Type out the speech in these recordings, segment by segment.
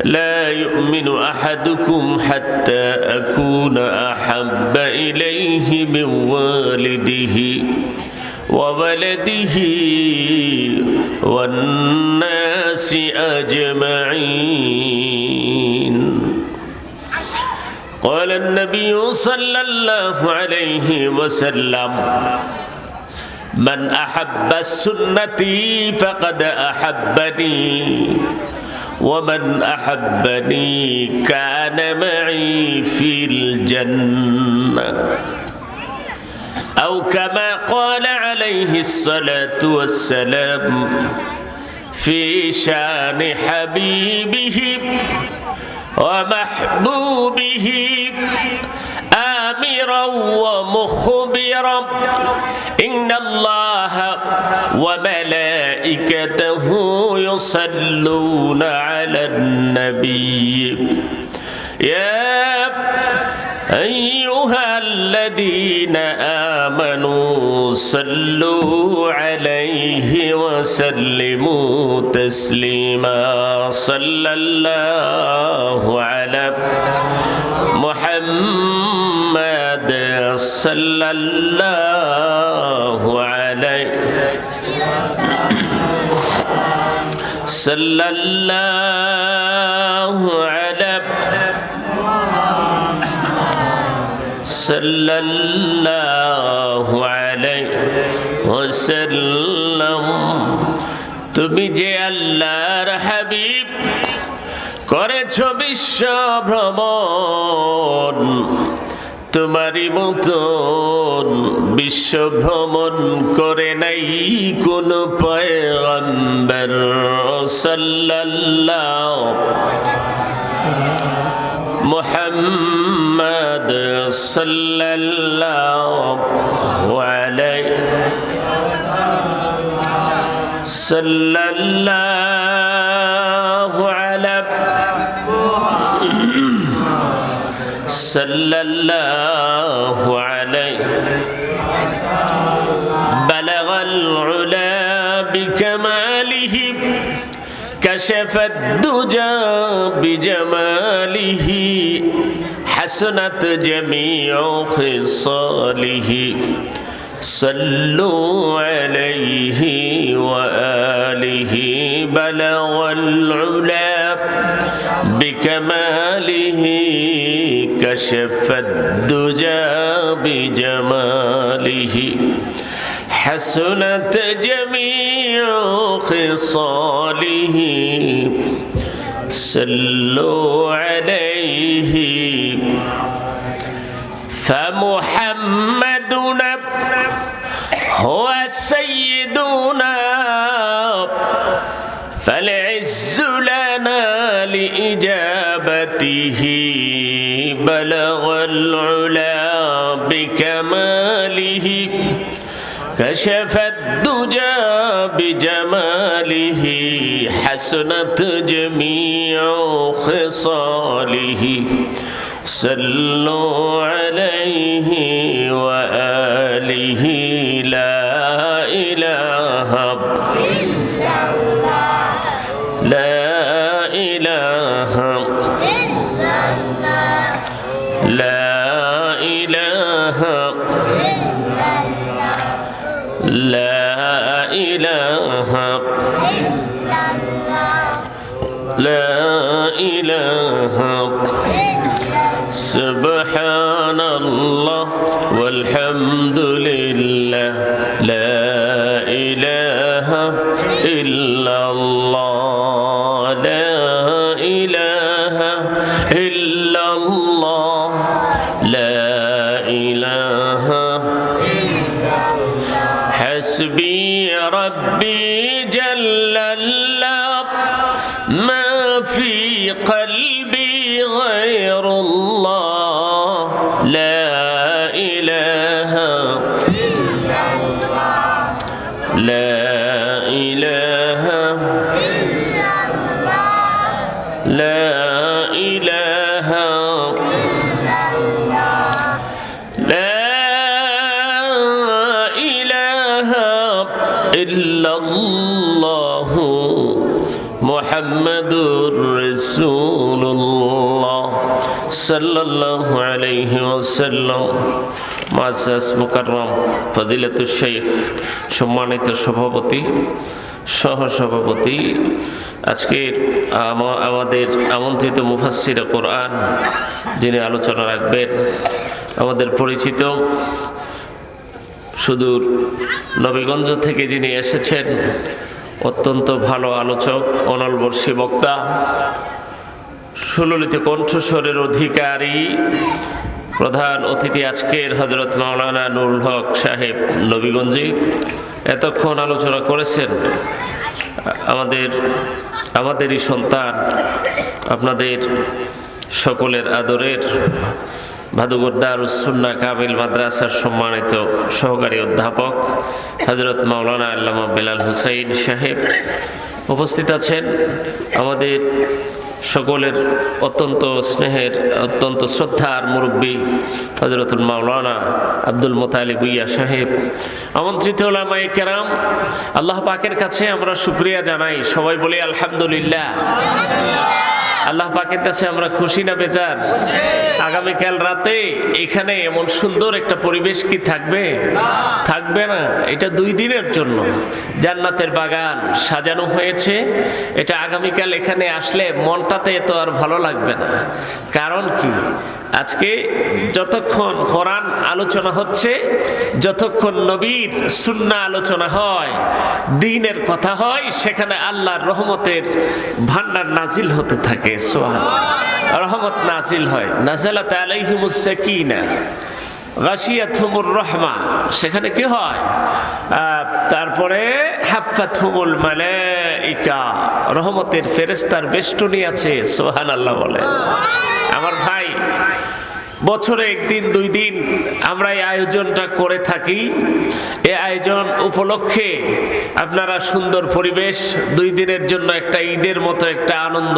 لا يؤمن أحدكم حتى أكون أحب إليه من والده وولده والناس أجمعين. قال النبي صلى الله عليه وسلم: من أحب سنتي فقد أحبني ومن أحبني كان معي في الجنة، أو كما قال عليه الصلاة والسلام في شان حبيبه ومحبوبه آمرا ومخبرا: إن الله وملائكته يصلون على النبي يا أيها الذين آمنوا صلوا عليه وسلموا تسليما. صلى الله على محمد صلى الله عليه صلى الله على صلى الله عليه وسلم। তুমি যে আল্লাহর হাবিব করেছো বিশ্ব ভ্রমণ, তোমারই মতন বিশ্ব ভ্রমণ করে নাই কোন পয়গম্বর। সাল্লাল্লাহু মুহাম্মদ সাল্লাল্লাহু আলাইহি সাল্লাল্লাহু আলাইহি সাল্লাল্লাহু আলাইহি বালাগাল উলা বিকামালিহি কাশাফাদ দুজা বিজামালিহি হাসনাত জামিউ খিসালিহি সাল্লু আলাইহি ওয়া আলিহি বালাগাল উলা বিকামালিহি কাশাফাদ দুজা বিজামালিহি হাসনাত জামিউ খিসালিহি সাল্লু আলাইহি فمحمدنا هو سيدنا فالعز لنا لإجابته بلغ العلا بكماله كشف الدجى بجماله حسنت جميع خصاله صلوا عليه وآله لا إله إلا الله لا إله إلا الله لا إله إلا الله لا إله إلا الله لا إله سبحان الله والحمد لله لا إله إلا الله لا إله إلا الله لا إله إلا الله حسبي ربي جل الله ما في قلبي غير الله لا إله إلا الله لا إله إلا الله لا إله إلا الله لا إله إلا الله محمد মুহাম্মাদুর রাসূলুল্লাহ সাল্লাল্লাহু আলাইহি ওয়াসাল্লাম। মুআজ্জাজ মুকাররম ফজিলাতুশ শাইখ, সম্মানিত সভাপতি, সহসভাপতি, আজকের আমাদের আমন্ত্রিত মুফাসসিরে কোরআন যিনি আলোচনা রাখবেন, আমাদের পরিচিত সুদূর নবীগঞ্জ থেকে যিনি এসেছেন, অত্যন্ত ভালো আলোচক, অনলবর্ষী বক্তা, সুললিত কণ্ঠস্বরের অধিকারী, প্রধান অতিথি আজকের হযরত মাওলানা নুরুল হক সাহেব নবীগঞ্জী এতক্ষণ আলোচনা করেছেন। আমাদেরই সন্তান, আপনাদের সকলের আদরের ভাদুগর দারুস সুন্নাহ কামিল মাদ্রাসার সম্মানিত সহকারী অধ্যাপক হযরত মাওলানা আল্লামা বেলাল হুসাইন সাহেব উপস্থিত আছেন। আমাদের সকলের অত্যন্ত স্নেহের, অত্যন্ত শ্রদ্ধার মুরব্বী হযরতুল মাওলানা আব্দুল মোতালিব ভুইয়া সাহেব, আমন্ত্রিত উলামায়ে কেরাম, আল্লাহ পাকের কাছে আমরা শুকরিয়া জানাই। সবাই বলি আলহামদুলিল্লাহ। আল্লাহ পাকের কাছে আমরা খুশি না বেজার? আগামীকাল রাতে এখানে এমন সুন্দর একটা পরিবেশ কি থাকবে? থাকবে না। এটা 2 দিনের জন্য জান্নাতের বাগান সাজানো হয়েছে। এটা আগামীকাল এখানে আসলে মনটাতে তো আর ভালো লাগবে না। কারণ কি, আজকে যতক্ষণ কোরআন আলোচনা হচ্ছে, যতক্ষণ নবীর সুন্নাহ আলোচনা হয়, দ্বীনের কথা হয়, সেখানে আল্লাহর রহমতের ভান্ডার নাজিল হতে থাকে। সুবহানাল্লাহ, রহমত নাজিল হয়। নাযালাত আলাইহিমুস সাকিনা গাশিয়াতহুমুর রাহমা, সেখানে কি হয়? তারপরে হাফাতহুমুল মালাইকা, রহমতের ফেরেশতার বেষ্টনী আছে। সুবহানাল্লাহ বলে। আমার ভাই, বছরে 1 দিন 2 দিন আমরা এই আয়োজনটা করে থাকি। এই আয়োজন উপলক্ষে আপনারা সুন্দর পরিবেশ, 2 দিনের জন্য একটা ঈদের মতো একটা আনন্দ,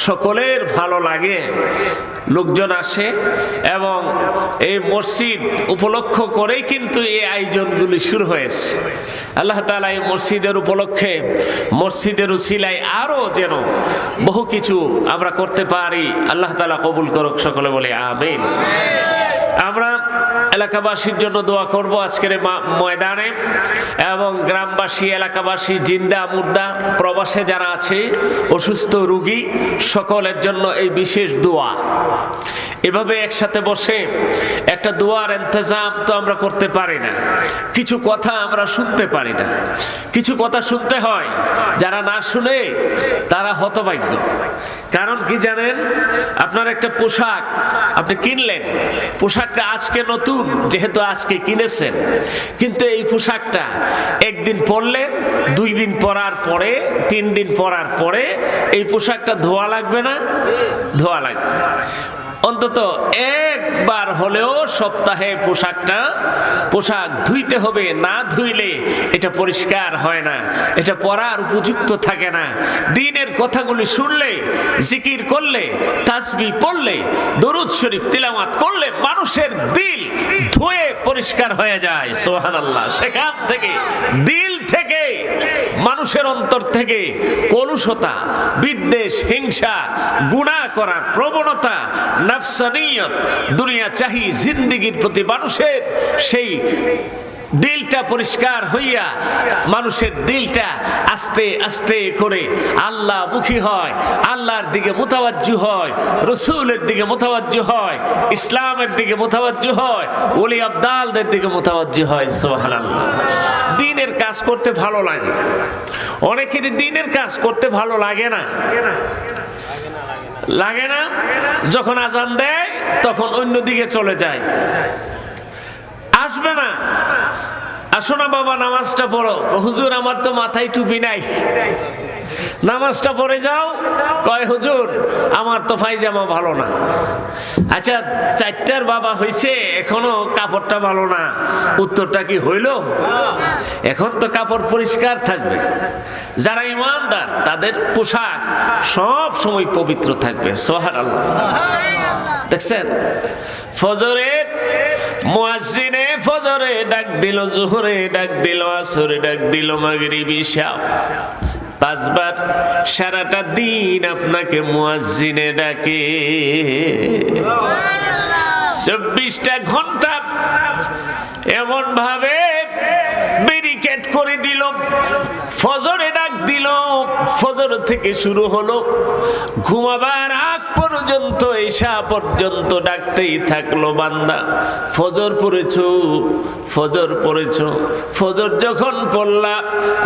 সকলের ভালো লাগে, লোকজন আসে এবং এই মসজিদ উপলক্ষ করেই কিন্তু এই আয়োজনগুলি শুরু হয়েছে। আল্লাহ তাআলা এই মসজিদের উপলক্ষে, মসজিদের উসিলায় আরো যেন বহু কিছু আমরা করতে পারি। আল্লাহ তাআলা কবুল করুক, সকলে বলে আমিন। আমরা এলাকাবাসীর জন্য দোয়া করব আজকের ময়দানে, এবং গ্রামবাসী, এলাকাবাসী, জিন্দা মুর্দা, প্রবাসে যারা আছে, অসুস্থ রোগী, সকলের জন্য এই বিশেষ দোয়া। এভাবে একসাথে বসে একটা দোয়ার ইন্তজাম তো আমরা করতে পারি না। কিছু কথা আমরা শুনতে পারি না, কিছু কথা শুনতে হয়। যারা না শুনে তারা হতভাগ্য। কারণ কি জানেন, আপনার একটা পোশাক আপনি কিনলেন, পোশাকটা আজকে নতুন, যেহেতু আজকে কিনেছেন, কিন্তু এই পোশাকটা 1 দিন পরলেন, 2 দিন পরার পরে, 3 দিন পরার পরে এই পোশাকটা ধোয়া লাগবে না? ধোয়া লাগবে। অন্তত একবার হলেও সপ্তাহে পোশাক ধুইতে হবে। না ধুইলে এটা পরিষ্কার হয় না, এটা পরার উপযুক্ত থাকে না। দ্বীনের কথাগুলি শুনলে, জিকির করলে, তাসবিহ পড়লে, দরুদ শরীফ তিলাওয়াত করলে মানুষের দিল ধুয়ে পরিষ্কার হয়ে যায়। সুবহানাল্লাহ। সেখান থেকে, দিল থেকে, মানুষের অন্তর থেকে কলুষতা, বিদ্বেষ, হিংসা, গুনাহ করার প্রবণতা, নাফসানিয়ত, দুনিয়া চাহি, জিন্দেগির প্রতি মানুষের সেই দিলটা পরিষ্কার হইয়া মানুষের দিলটা আস্তে আস্তে করে আল্লাহ মুখী হয়, আল্লাহর দিকে মুতাওয়াজ্জু হয়, রাসূলের দিকে মুতাওয়াজ্জু হয়, ইসলামের দিকে মুতাওয়াজ্জু হয়, ওলি আবদালদের দিকে মুতাওয়াজ্জু হয়। সুবহানাল্লাহ। দ্বীনের কাজ করতে ভালো লাগে। অনেকেরই দ্বীনের কাজ করতে ভালো লাগে না। লাগে না? যখন আজান দেয় তখন অন্যদিকে চলে যায়। আসবে না, আসো না বাবা নামাজটা পড়ো। হুজুর আমার তো মাথায় টুপি নাই। নামাজটা পড়ে যাও, কয় হুজুর আমার তো পায়জামা ভালো না। আচ্ছা 4টার বাবা হইছে, এখনো কাপড়টা ভালো না। উত্তরটা কি হইল? এখন তো কাপড় পরিষ্কার থাকবে। যারা ইমানদার তাদের পোশাক সব সময় পবিত্র থাকবে। সুবহানাল্লাহ। দেখছেন, ফজরে মুয়াজ্জিনে ফজরে ডাক দিল, জোহরে ডাক দিল, আসরে ডাক দিল, মাগরিব, ইশা, 5 বার সারাটা দিন আপনাকে মুয়াজ্জিনে ডাকে। 24টা ঘন্টা এমন ভাবে ব্যারিকেড করে দিল। ফজরে ডাক দিল, ফজর থেকে শুরু হলো, ঘুমাবার আগ পর্যন্ত ঈশা পর্যন্ত ডাকতেই থাকলো বান্দা ফজর পড়েছো, ফজর পড়েছো। ফজর যখন পড়লা,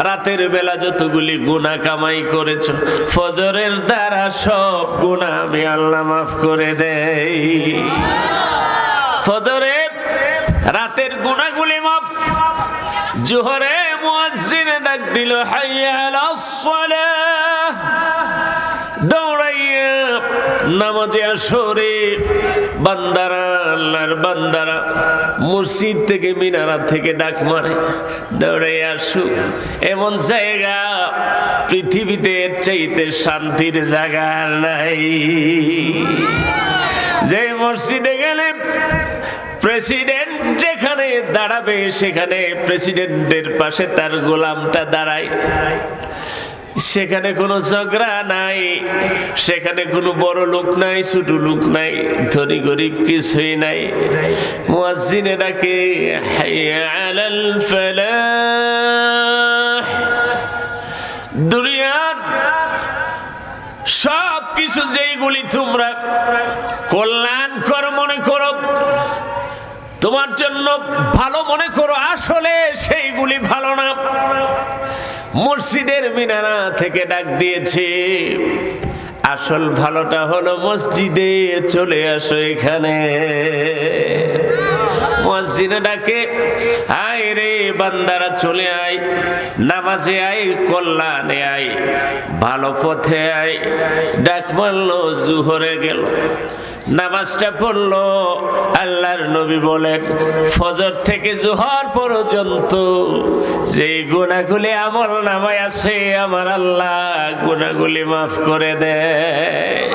রাতের বেলা যতগুলি গুনাহ কামাই করেছো, ফজরের দ্বারা সব গুনাহ আমি আল্লাহ মাফ করে দেই। ফজরে রাতের গুনাহগুলি মাফ। জোহরে মুয়াজ্জিনে ডাক দিল, হাইয়া আলাস সালাহ, দৌড়াইয়া নামাজে আসরে। বান্দারা, আল্লাহর বান্দারা মসজিদ থেকে মিনারা থেকে ডাক মারে, দৌড়াইয়া আসো। এমন জায়গা পৃথিবীতে এর চাইতে শান্তির জায়গা নাই। যে মসজিদে গেলে প্রেসিডেন্ট যেখানে দাঁড়াবে, সেখানে প্রেসিডেন্টের পাশে তার গোলামটা দাঁড়ায়। সেখানে কোনো ঝগড়া নাই, সেখানে কোনো বড় লোক নাই, ছোট লোক নাই, ধনী গরিব কিছুই নাই। মুয়াজ্জিনে ডাকে, হাইয়া আলাল ফালাহ। দুনিয়ার সব কিছু যেইগুলি তোমরা কল্যাণকর মনে করো, তোমার জন্য ভালো মনে করো, আসলে সেইগুলি ভালো না। মসজিদের মিনারা থেকে ডাক দিয়েছে, আসল ভালোটা হলো মসজিদে চলে আসো এখানে। মুয়াজ্জিনে ডাকে, আয় রে বান্দারা চলে আয়, নামাজে আয়, কল্যাণে আয়, ভালো পথে আয়। ডাক মারলো, জোহরে গেল, নামাজটা পড়লো। আল্লাহর নবী বলেন, ফজর থেকে জোহর পর্যন্ত যে গুনাহগুলি আমল নামায় আছে, আমার আল্লাহ গুনাহগুলি মাফ করে দেয়।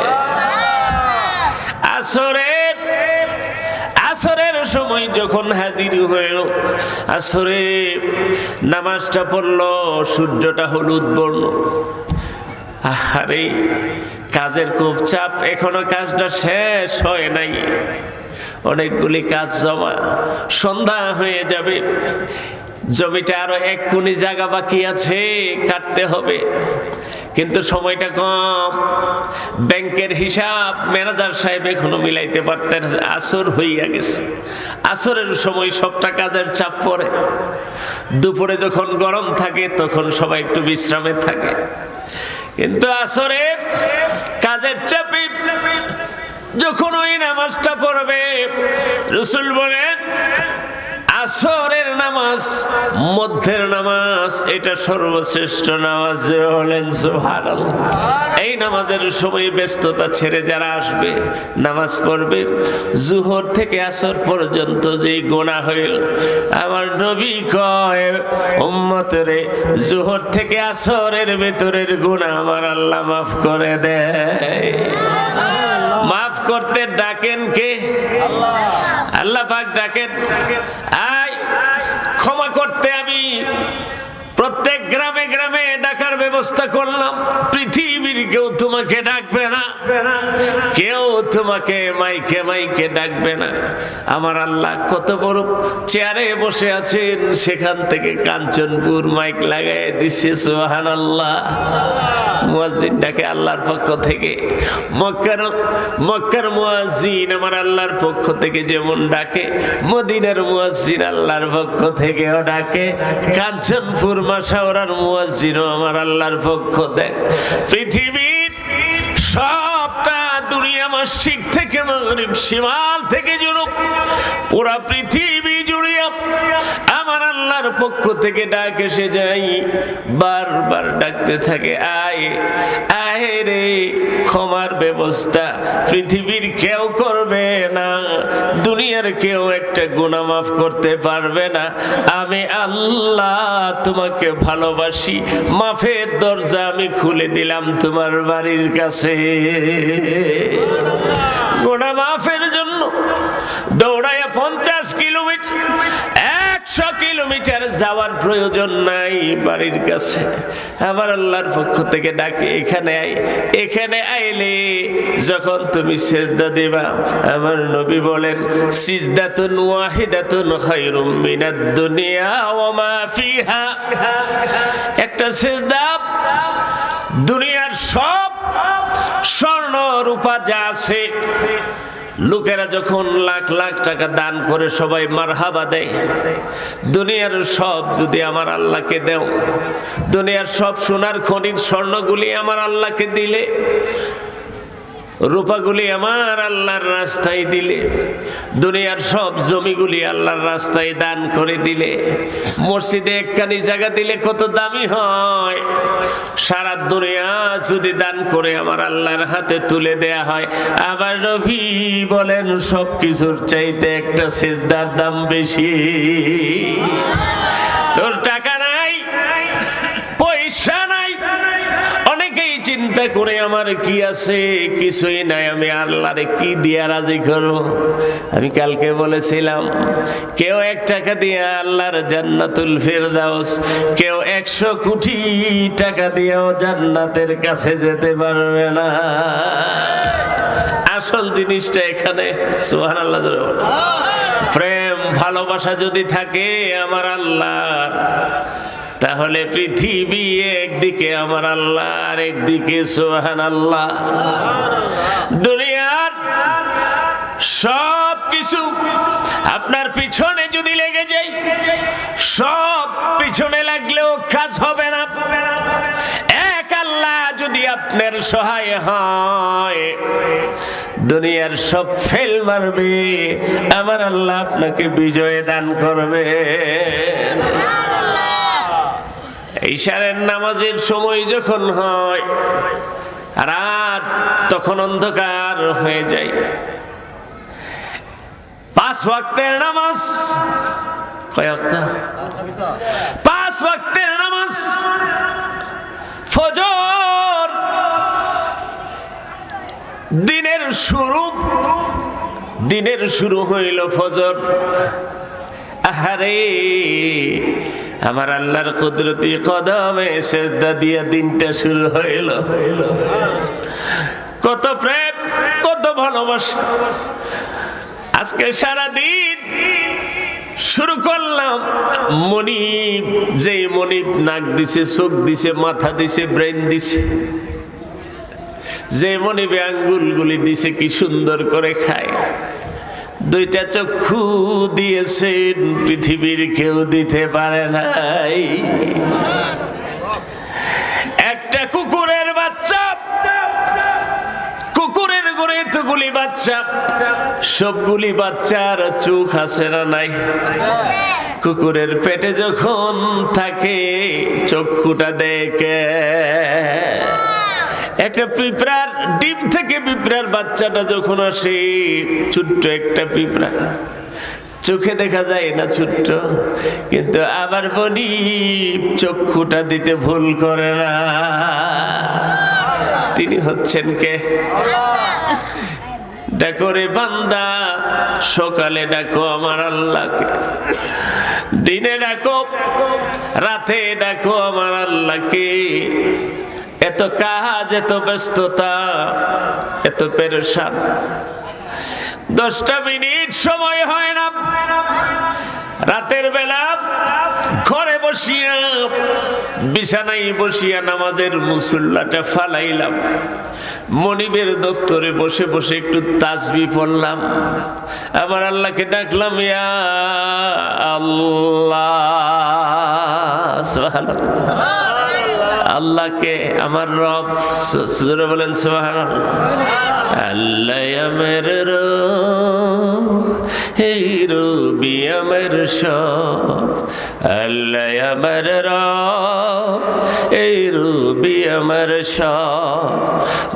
আসরের সময় যখন হাজির হইল, আসরে নামাজটা পড়লো, সূর্যটা হলুদ বর্ণ। আরে কাজের খুব চাপ, এখনো কাজটা শেষ হয় নাই, অনেকগুলি কাজ জমা। সন্ধ্যা হয়ে যাবে, জমিটা আরো 1 কোনি জায়গা বাকি আছে, কাটতে হবে, কিন্তু সময়টা কম। ব্যাংকের হিসাব ম্যানেজার সাহেব এখনো মিলাইতে পারতেন, আসর হইয়া গেছে। আসরের সময় সবটা কাজের চাপ পড়ে। দুপুরে যখন গরম থাকে তখন সবাই একটু বিশ্রামে থাকে, কিন্তু আসরে কাজের চাপে যখন ওই নামাজটা পড়বে, রাসূল বলেন আসরের নামাজ মধ্যের নামাজ, এটা সর্বশ্রেষ্ঠ নামাজ। বলেন সুবহানাল্লাহ। এই নামাজের সময় ব্যস্ততা ছেড়ে যারা আসবে, নামাজ পড়বে, জোহর থেকে আসর পর্যন্ত যে গুনাহ হইল, আমার নবী কয় উম্মতরে জোহর থেকে আসরের ভেতরের গুনাহ আমার আল্লাহ মাফ করে দেয়। মাফ করতে ডাকেন কে? আল্লাহ পাক ডাকেন, আয় ক্ষমা করতে। আমি প্রত্যেক গ্রামে গ্রামে ডাকার ব্যবস্থা করলাম। পৃথিবীর কেউ তোমাকে ডাকবে না, কেউ তোমাকে মাইকে মাইকে ডাকবে না। আমার আল্লাহ কত বড় চেয়ারে বসে আছেন, সেখান থেকে কাঞ্চনপুর মাইক লাগাই দিচ্ছে। সুবহানাল্লাহ। মুয়াজ্জিন ডাকে আল্লাহর পক্ষ থেকে। মক্কার মুয়াজ্জিন আমার আল্লাহর পক্ষ থেকে যেমন ডাকে, মদিনার মুয়াজ্জিন আল্লাহর পক্ষ থেকেও ডাকে। কাঞ্চনপুর মাশাওরার মুয়াজ্জিনও আমার আল্লাহর পক্ষ দেয়। পৃথিবীর সবটা দুনিয়া, মশরিক থেকে মাগরিব, শিমাল থেকে জুনুব, পুরা পৃথিবী জুড়ে আমার আল্লাহর পক্ষ থেকে ডাক এসে যাই। বারবার ডাকতে থাকে, আয় আয় রে। ক্ষমার ব্যবস্থা পৃথিবীর কেউ করবে না, দুনিয়ার কেউ একটা গুনাহ মাফ করতে পারবে না। আমি আল্লাহ তোমাকে ভালোবাসি, মাফের দরজা আমি খুলে দিলাম তোমার বাড়ির কাছে। গুনাহ মাফের জন্য দৌড়ায় 50 কিলোমিটার, 100 কিলোমিটার কিলোমিটার যাওয়ার প্রয়োজন নাই, বাড়ির কাছে আমার আল্লাহর পক্ষ থেকে ডাকে, এখানে আই। এখানে আইলে যখন তুমি সিজদা দিবা, আমার নবী বলেন সিজদাতুন ওয়াহিদাতুন খায়রুম মিনাদ দুনিয়া ওয়া মা ফিহা। একটা সিজদা দুনিয়ার সব স্বর্ণ রূপা যা আছে, লোকেরা যখন লাখ লাখ টাকা দান করে সবাই মারহাবা দেয়, দুনিয়ার সব যদি আমার আল্লাহকে দেও, দুনিয়ার সব সোনার খনির স্বর্ণগুলি আমার আল্লাহকে দিলে, রূপাগুলি আমার আল্লাহর রাস্তায় দিলে, দুনিয়ার সব জমিগুলি আল্লাহর রাস্তায় দান করে দিলে, মসজিদে একখানি জায়গা দিলে কত দামি হয়, সারা দুনিয়া যদি দান করে আমার আল্লাহর হাতে তুলে দেয়া হয়, আবার নবী বলেন সব কিছুর চাইতে একটা সিজদার দাম বেশি। তোর টাকা নাই, পয়সা নাই, অনেকেই চিন্তা করে আমার কি আছে, কিছুই নাই, আমি আল্লাহরে কি দিয়া রাজি করব। আমি কালকে বলেছিলাম কেউ 1 টাকা দিয়ে আল্লাহর জান্নাতুল ফেরদাউস, কেউ 100 কোটি টাকা দিয়েও জান্নাতের কাছে যেতে পারবে না। আসল জিনিসটা এখানে। সুবহানাল্লাহ। প্রেম ভালোবাসা যদি থাকে আমার আল্লাহর, তাহলে পৃথিবী একদিকে আমার আল্লাহ, আর একদিকে সুবহানাল্লাহ। দুনিয়ার সব কিছু আপনার পিছনে যদি লেগে যায়, সব পিছনে লাগলেও কাজ হবে না। এক আল্লাহ যদি আপনার সহায় হয়, দুনিয়ার সব ফেল মারবে, আমার আল্লাহ আপনাকে বিজয় দান করবে। ইশারের নামাজের সময় যখন হয়, রাত তখন অন্ধকার হয়ে যায়, 5 ওয়াক্তের নামাজ, কয় ওয়াক্ত? 5 ওয়াক্তের নামাজ, ফজর দিনের শুরু হইল ফজর। আহারে আমার আল্লাহর কুদরতি কদমে সেজদা দিয়া দিনটা শুরু হইল। কত প্রেম, কত ভালোবাসা। আজকে সারা দিন শুরু করলাম, মনিব, যেই মনিব নাক দিছে, চোখ দিছে, মাথা দিছে, ব্রেন দিছে, যে মনিবে আঙ্গুলগুলি দিছে, কি সুন্দর করে খায়। 2টা চক্ষু দিয়েছেন, পৃথিবীর কেউ দিতে পারে নাই। একটা কুকুরের বাচ্চা, কুকুরের ঘরে এতগুলি বাচ্চা, সবগুলি বাচ্চার চোখ আছে না নাই? কুকুরের পেটে যখন থাকে চক্ষুটা দেখে। একটা পিঁপড়ার ডিম থেকে পিঁপড়ার বাচ্চাটা যখন আসে, ছোট্ট একটা পিঁপড়া, চোখে দেখা যায় না, ছোট্ট, কিন্তু আবার বলি চক্ষুটা দিতে ভুল করে না। তিনি হচ্ছেন কে? ডাকো রে বান্দা, সকালে ডাকো আমার আল্লাহকে, দিনে ডাকো, রাতে ডাকো আমার আল্লাহকে। এত কাজ, এত ব্যস্ততা, এত পেরেশান, 10টা মিনিট সময় হয় না। রাতের বেলা ঘরে বসিয়া, বিছানায় বসিয়া নামাজের মুসল্লাটা ফালাইলাম, মনিবের দপ্তরে বসে বসে একটু তাসবিহ পড়লাম, আমার আল্লাহকে ডাকলাম, ইয়া আল্লাহ, সুবহানাল্লাহ। আল্লাহকে আমার রব, জোরে বলেন সুবহানাল্লাহ। আল্লাহ আমার রব, এই রবি আমার সব, আল্লাহ আমার রব, এই রবি আমার সব,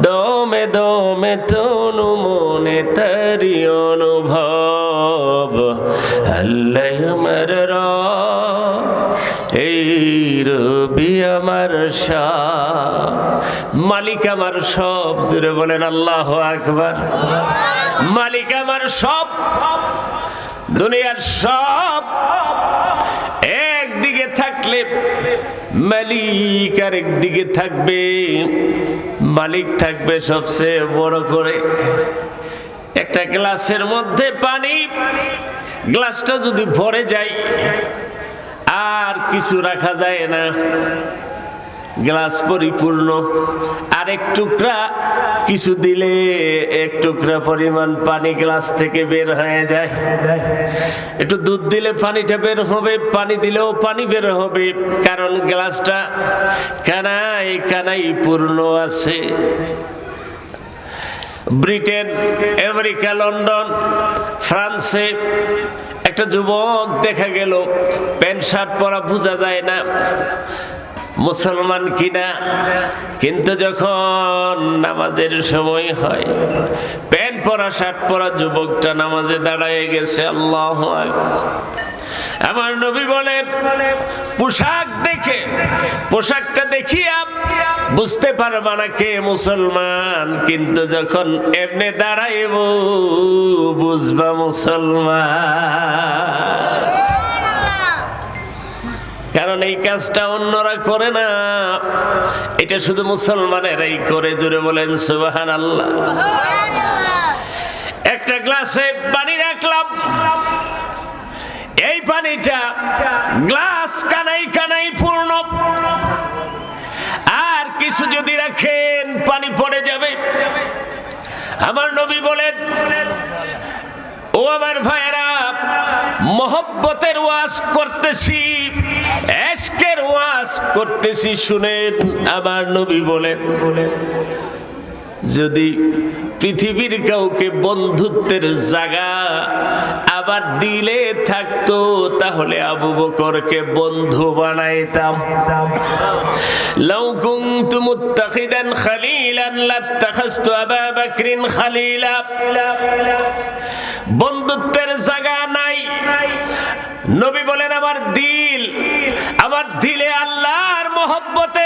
দমে দমে তনু মনে তারি অনুভব, আল্লাহ আমার রব, এই রবি আমার সব, মালিক আমার সব। জোরে বলেন আল্লাহু আকবার। মালিক আমার সব, দুনিয়ার সব মালিক আরেক দিকে থাকবে, মালিক থাকবে সবচেয়ে বড় করে। একটা গ্লাসের মধ্যে পানি, গ্লাসটা যদি ভরে যায় আর কিছু রাখা যায় না, গ্লাস পরিপূর্ণ। আর এক টুকরা কিছু দিলে এক টুকরা পরিমাণ পানি গ্লাস থেকে বের হয়ে যায়। একটু দুধ দিলে পানিটা বের হবে, পানি দিলেও পানি বের হবে, কারণ গ্লাসটা কানায় কানায় পূর্ণ আছে। ব্রিটেন, আমেরিকা, লন্ডন, ফ্রান্সে একটা যুবক দেখা গেল, প্যান্ট শার্ট পরা বোঝা যায় না মুসলমান কিনা, কিন্তু যখন নামাজের সময় হয় প্যান্ট পরা শার্ট পরা যুবকটা নামাজে দাঁড়ায় গেছে। আল্লাহু আকবার। আমার নবী বলেন, পোশাক দেখে, পোশাকটা দেখিয়া বুঝতে পারবা না কে মুসলমান, কিন্তু যখন এমনি দাঁড়াইব বুঝবা মুসলমান। কারণ এই কাজটা অন্যরা করে না, এটা শুধু মুসলমানেরাই করে। জোরে বলেন সুবহানাল্লাহ। একটা গ্লাসে পানি রাখলাম, এই পানিটা গ্লাস কানাই কানাই পূর্ণ, আর কিছু যদি রাখেন পানি পড়ে যাবে। আমার নবী বলেন, ও আমার ভাইয়েরা, মহব্বতের ওয়াজ করতেছি, এশকের ওয়াজ করতেছি, শুনেন। আমার নবী বলেন, যদি পৃথিবীর কাউকে বন্ধুত্বের জায়গা আবার দিলে থাকতো, তাহলে আবু বকরকে বন্ধু বানাইতাম। লাউ কুনতু মুত্তাখিদান খালিলান লাত্তাখাযতু আবা বকরিন খালিলা। বন্ধুত্বের জায়গা নাই। নবী বলেন, আমার দিলে আল্লাহর মহব্বতে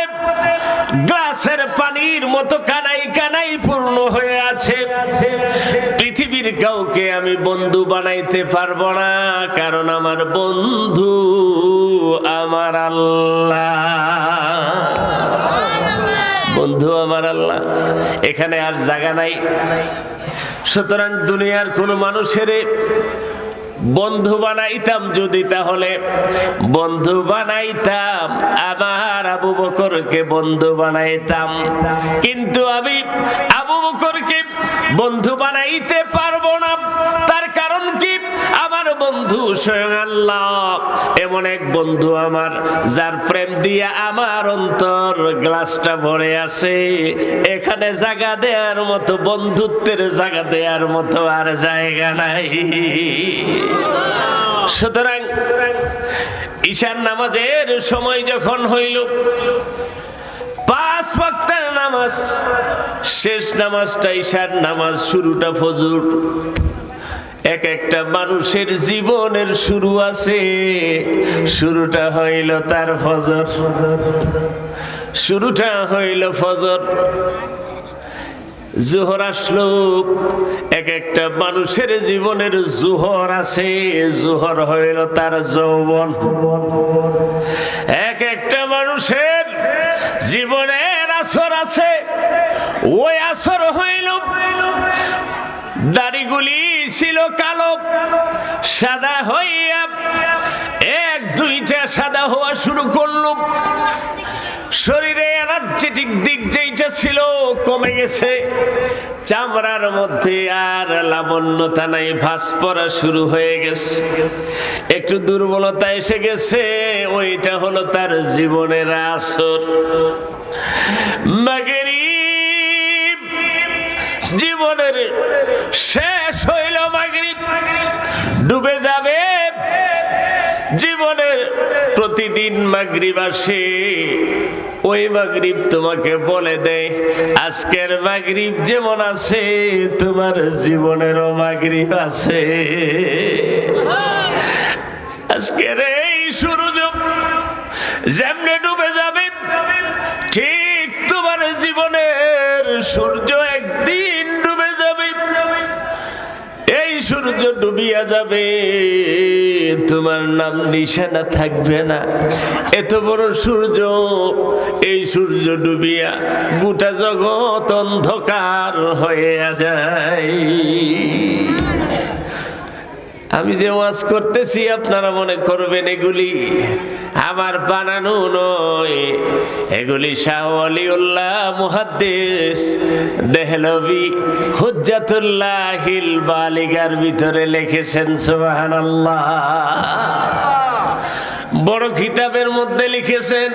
গ্লাসের পানির মতো কানাই কানাই পূর্ণ হয়ে আছে। পৃথিবীর কাউকে আমি বন্ধু বানাইতে পারবো না, কারণ আমার বন্ধু আমার আল্লাহ। বন্ধু আমার আল্লাহ, এখানে আর জায়গা নাই। সুতরাং দুনিয়ার কোন মানুষের বন্ধু বানাইতাম যদি, তাহলে বন্ধু বানাইতাম আমার আবু বকরকে বন্ধু বানাইতাম। কিন্তু আমি আবু বকরকে বন্ধু বানাইতে পারবো না। তার কারণ কি? আমার বন্ধু স্বয়ং আল্লাহ। এমন এক বন্ধু আমার, যার প্রেম দিয়ে আমার অন্তর গ্লাসটা ভরে আছে। এখানে জায়গা দেওয়ার মতো, বন্ধুত্বের জায়গা দেওয়ার মতো আর জায়গা নাই। সুতরাং ঈশার নামাজের সময় যখন হইল, 5 ওয়াক্তের নামাজ, শেষ নামাজটা ঈশার নামাজ, শুরুটা ফজর। এক একটা মানুষের জীবনের শুরু আছে, শুরুটা হইল তার ফজর, শুরুটা হইল ফজর। জোহর আসলো, এক একটা মানুষের জীবনের জোহর আছে, জোহর হইল তার যৌবন। এক একটা মানুষের জীবনের আসর আছে, ওই আসর হইল, দাড়িগুলি ছিল কালো, সাদা হইয়া 1-2টা সাদা হওয়া শুরু করলো। শরীরে এনার্জেটিক দিক যেইটা ছিল কমে গেছে, চামড়ার মধ্যে আর লাবণ্যতা নাই, ভাঁজ পড়া শুরু হয়ে গেছে, একটু দুর্বলতা এসে গেছে। ওইটা হলো তার জীবনের আসর। মাগরিব জীবনের শেষ হইল, মাগরিব ডুবে যাবে। জীবনের প্রতিদিন মাগরিব আসে, ওই মাগরিব তোমাকে বলে দেয় আজকের মাগরিব যেমন আছে, তোমার জীবনেরও মাগরিব আছে। আজকের এই সূর্য যেমনে ডুবে যাবে, ঠিক তোমার জীবনের সূর্য একদিন ডুবে যাবে। এই সূর্য ডুবিয়া যাবে, তোমার নাম নিশানা থাকবে না। এত বড় সূর্য, এই সূর্য ডুবিয়া গোটা জগৎ অন্ধকার হয়ে যায়। আমি যে ওয়াজ করতেছি আপনারা মনে করবেন এগুলি আমার বানানো নয়, এগুলি শাহ ওয়ালিউল্লাহ মুহাদ্দিস দেহলভী হুজ্জাতুল্লাহিল বালিগার ভিতরে লিখেছেন। সুবহানাল্লাহ। বড় কিতাবের মধ্যে লিখেছেন,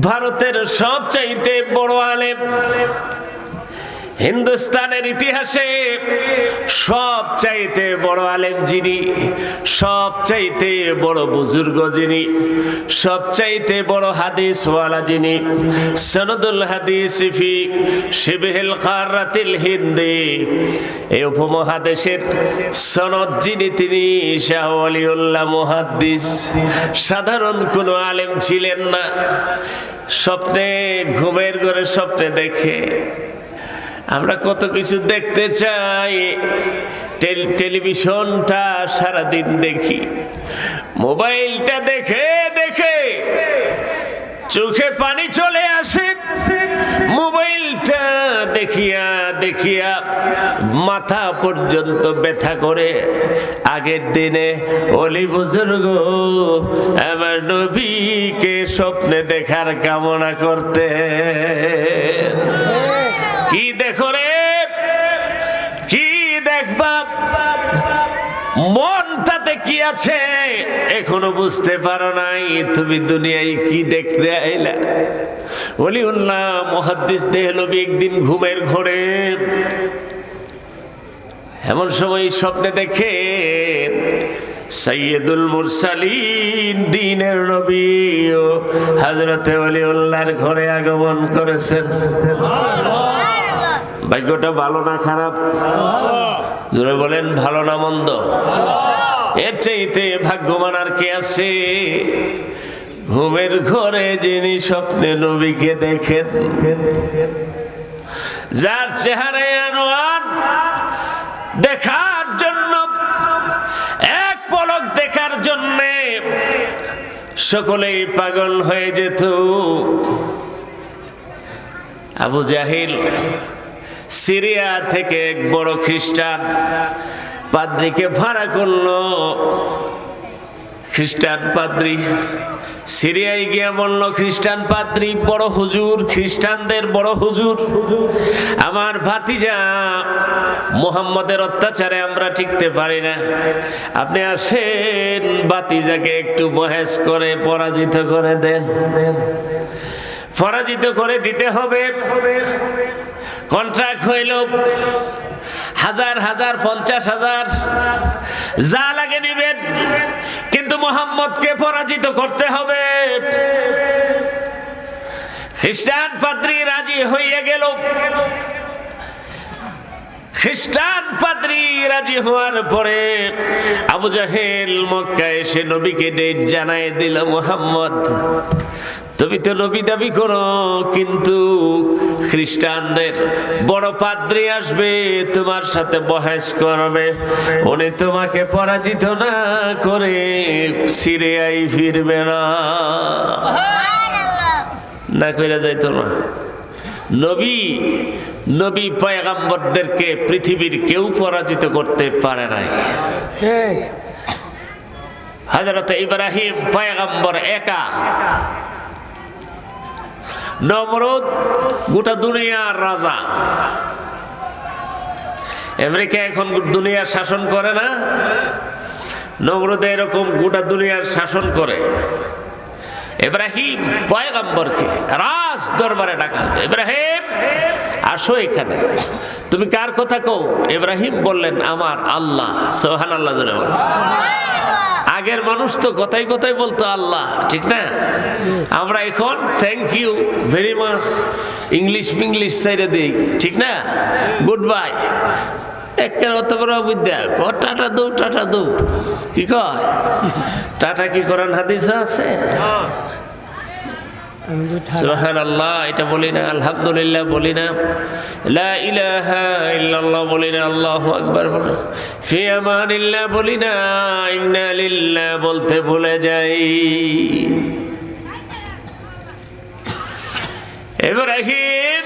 ভারতের সবচাইতে বড় আলেম, হিন্দুস্তানের ইতিহাসে সবচাইতে বড় আলেম যিনি, সবচাইতে বড় বুজুর্গ যিনি, সবচাইতে বড় হাদিসওয়ালা যিনি, সনদুল হাদিস ফি শিবহিল কারাতিল হিন্দি, এই উপমহাদেশের সনদ যিনি, তিনি শাহ ওয়ালিউল্লাহ মুহাদ্দিস। সাধারণ কোনো আলেম ছিলেন না। স্বপ্নে, ঘুমের ঘরে স্বপ্নে দেখে। আমরা কত কিছু দেখতে চাই, টেলিভিশনটা সারাদিন দেখি, মোবাইলটা দেখে দেখে চোখে পানি চলে আসে, মোবাইলটা দেখিয়া দেখিয়া মাথা পর্যন্ত ব্যথা করে। আগের দিনে ওলি বুজুর্গ আমার নবীকে স্বপ্নে দেখার কামনা করতে। কি দেখো রে, কি দেখবা, মনটাতে কি আছে এখনো বুঝতে পারো নাই, তুমি দুনিয়ায় কি দেখতে আইলা। ওলিউল্লাহ মুহাদ্দিস দেহলভী একদিন ঘুমের ঘোরে এমন সময় স্বপ্নে দেখেন সাইয়্যিদুল মুরসালিন, দ্বীনের নবী ও হযরত ওলিউল্লাহর ঘরে আগমন করেছেন। ভাগ্যটা ভালো না খারাপ? জোরে বলেন, ভালো না মন্দ? এর চাইতে ভাগ্যবান আর কে আছে? ঘুমের ঘরে যিনি স্বপ্নে নবীকে দেখেন, যার চেহারায় আনোয়ার, দেখার জন্য, এক পলক দেখার জন্য সকলেই পাগল হয়ে যেত। আবু জাহিল সিরিয়া থেকে এক বড় খ্রিস্টান পাদ্রীকে ভাড়া করলো। খ্রিস্টান পাদ্রী সিরিয়ায় গিয়া বলল, খ্রিস্টান পাদ্রী, বড় হুজুর, খ্রিস্টানদের বড় হুজুর, আমার ভাতিজা মুহাম্মদের অত্যাচারে আমরা টিকতে পারি না, আপনি আসেন ভাতিজাকে একটু বহেস করে পরাজিত করে দেন। পরাজিত করে দিতে হবে। কন্ট্রাক্ট হইল 1000 1000 50,000 যা লাগে নিবেন, কিন্তু মুহাম্মদকে পরাজিত করতে হবে। খ্রিস্টান পাদ্রী রাজি হয়ে গেল। খ্রিস্টান পাদ্রী রাজি হওয়ার পরে আবু জাহেল মক্কায় এসে নবীকে ডেট জানায় দিল, মুহাম্মদ তুমি তো নবী দাবি করো, কিন্তু খ্রিস্টানদের বড় পাদ্রী আসবে, তোমার সাথে বহেস করবে, উনি তোমাকে পরাজিত না করে সিরিয়ায় ফিরবে না। না কইরা যাইতো না। নবী পয়গম্বরদেরকে পৃথিবীর কেউ পরাজিত করতে পারে নাই। হযরত ইব্রাহিম পয়গম্বর একা, নমরুদ গোটা দুনিয়ার রাজা। আমেরিকা এখন দুনিয়ার শাসন করে না, নমরুদ এরকম গোটা দুনিয়ার শাসন করে। ইব্রাহিম পয়গম্বরকে রাজ দরবারে ডাকা, ইব্রাহিম আসো এখানে, তুমি কার কথা কও? ইব্রাহিম বললেন, আমার আল্লাহ। সুবহানাল্লাহ। আগের মানুষ তো কথাই কথাই বলতো আল্লাহ, ঠিক না? আমরা এখন thank you very much English সাইডে দিই, ঠিক না? Good bye. একটা অত বড় বিদ্যা, টাটা দৌ, টাটা দৌ, কি কয়? টাটা কি কোরআন হাদিস আছে? সুবহানাল্লাহ এটা বলি না, আলহামদুলিল্লাহ বলি না, লা ইলাহা ইল্লাল্লাহ বলি না, আল্লাহু আকবার বলি না, ফি আমানিল্লাহ বলি না, ইন্না লিল্লাহ বলতে ভুলে যাই। ইব্রাহিম